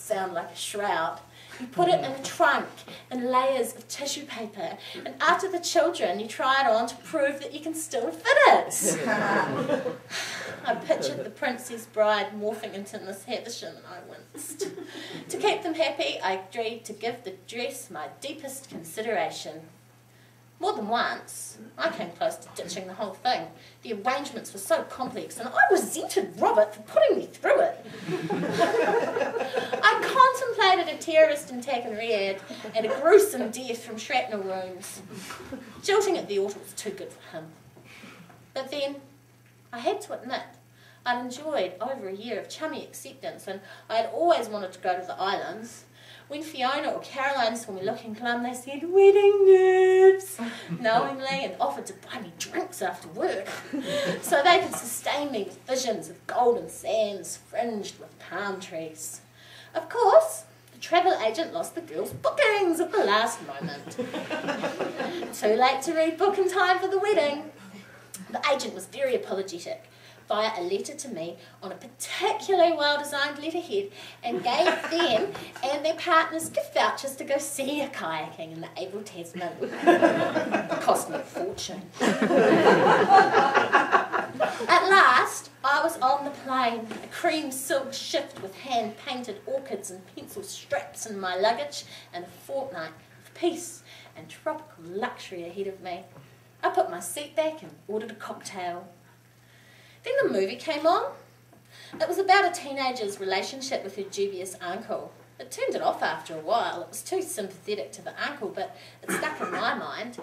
sound like a shroud. You put it in a trunk in layers of tissue paper, and after the children, you try it on to prove that you can still fit it. I pictured the Princess Bride morphing into Miss Havisham, and I winced. To keep them happy, I agreed to give the dress my deepest consideration. More than once, I came close to ditching the whole thing. The arrangements were so complex, and I resented Robert for putting me through it. I contemplated a terrorist attack in Riyadh and a gruesome death from shrapnel wounds. Jilting at the altar was too good for him. But then, I had to admit, I'd enjoyed over a year of chummy acceptance, and I had always wanted to go to the islands. When Fiona or Caroline saw me looking glum, they said, "Wedding nerves," knowingly, and offered to buy me drinks after work, so they could sustain me with visions of golden sands fringed with palm trees. Of course, the travel agent lost the girls' bookings at the last moment. Too late to read book in time for the wedding. The agent was very apologetic via a letter to me on a particularly well-designed letterhead, and gave them and their partners gift vouchers to go sea kayaking in the Abel Tasman. It cost me a fortune. At last, I was on the plane, a cream silk shift with hand-painted orchids and pencil straps in my luggage, and a fortnight of peace and tropical luxury ahead of me. I put my seat back and ordered a cocktail. Then the movie came on. It was about a teenager's relationship with her dubious uncle. It turned it off after a while. It was too sympathetic to the uncle, but it stuck in my mind.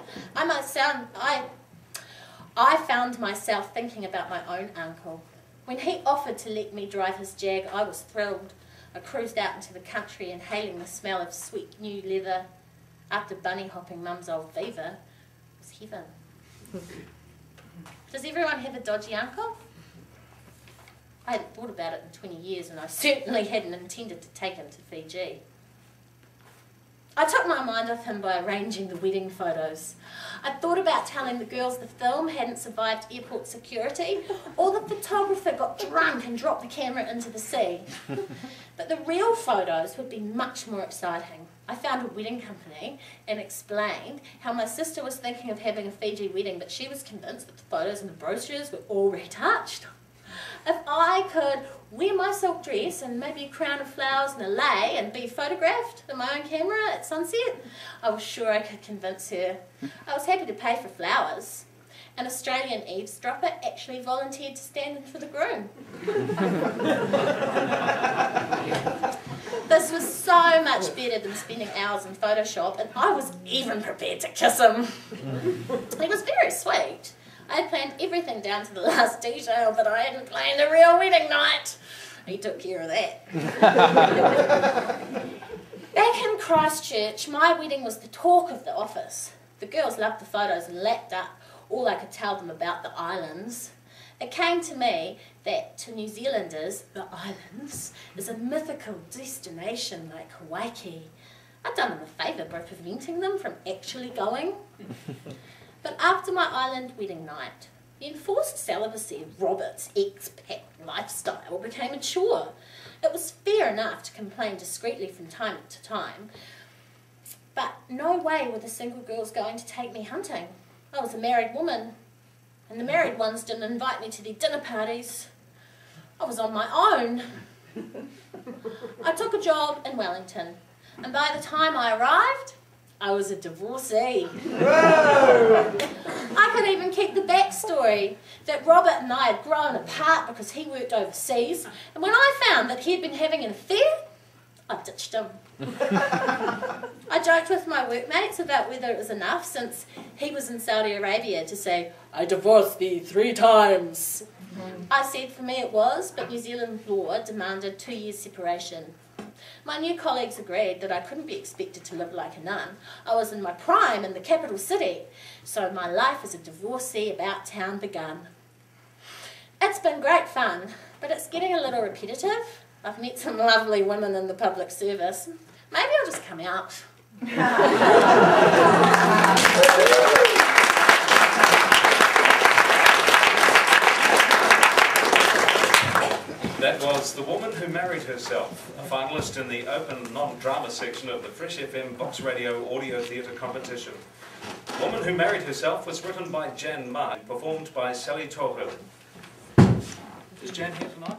I found myself thinking about my own uncle. When he offered to let me drive his Jag, I was thrilled. I cruised out into the country, inhaling the smell of sweet new leather. After bunny hopping Mum's old fever, it was heaven. Does everyone have a dodgy uncle? I hadn't thought about it in 20 years, and I certainly hadn't intended to take him to Fiji. I took my mind off him by arranging the wedding photos. I thought about telling the girls the film hadn't survived airport security, or the photographer got drunk and dropped the camera into the sea. But the real photos would be much more exciting. I found a wedding company and explained how my sister was thinking of having a Fiji wedding, but she was convinced that the photos and the brochures were all retouched. If I could wear my silk dress and maybe a crown of flowers and a lei and be photographed in my own camera at sunset, I was sure I could convince her. I was happy to pay for flowers. An Australian eavesdropper actually volunteered to stand in for the groom. This was so much better than spending hours in Photoshop, and I was even prepared to kiss him. He was very sweet. I had planned everything down to the last detail, but I hadn't planned a real wedding night. He took care of that. Back in Christchurch, my wedding was the talk of the office. The girls loved the photos and lapped up all I could tell them about the islands. It came to me that to New Zealanders, the islands is a mythical destination like Hawaii. I'd done them a favour by preventing them from actually going. But after my island wedding night, the enforced celibacy of Robert's expat lifestyle became a chore. It was fair enough to complain discreetly from time to time, but no way were the single girls going to take me hunting. I was a married woman, and the married ones didn't invite me to their dinner parties. I was on my own. I took a job in Wellington, and by the time I arrived, I was a divorcee. I could even keep the backstory that Robert and I had grown apart because he worked overseas, and when I found that he had been having an affair, I ditched him. I joked with my workmates about whether it was enough, since he was in Saudi Arabia, to say, "I divorced thee 3 times. I said for me it was, but New Zealand law demanded 2 years separation. My new colleagues agreed that I couldn't be expected to live like a nun. I was in my prime in the capital city, so my life as a divorcee about town began. It's been great fun, but it's getting a little repetitive. I've met some lovely women in the public service. Maybe I'll just come out. That was The Woman Who Married Herself, a finalist in the open non-drama section of the Fresh FM VoxRadio Audio Theatre Competition. The Woman Who Married Herself was written by Jan Mark, performed by Sally Tohu. Is Jan here tonight?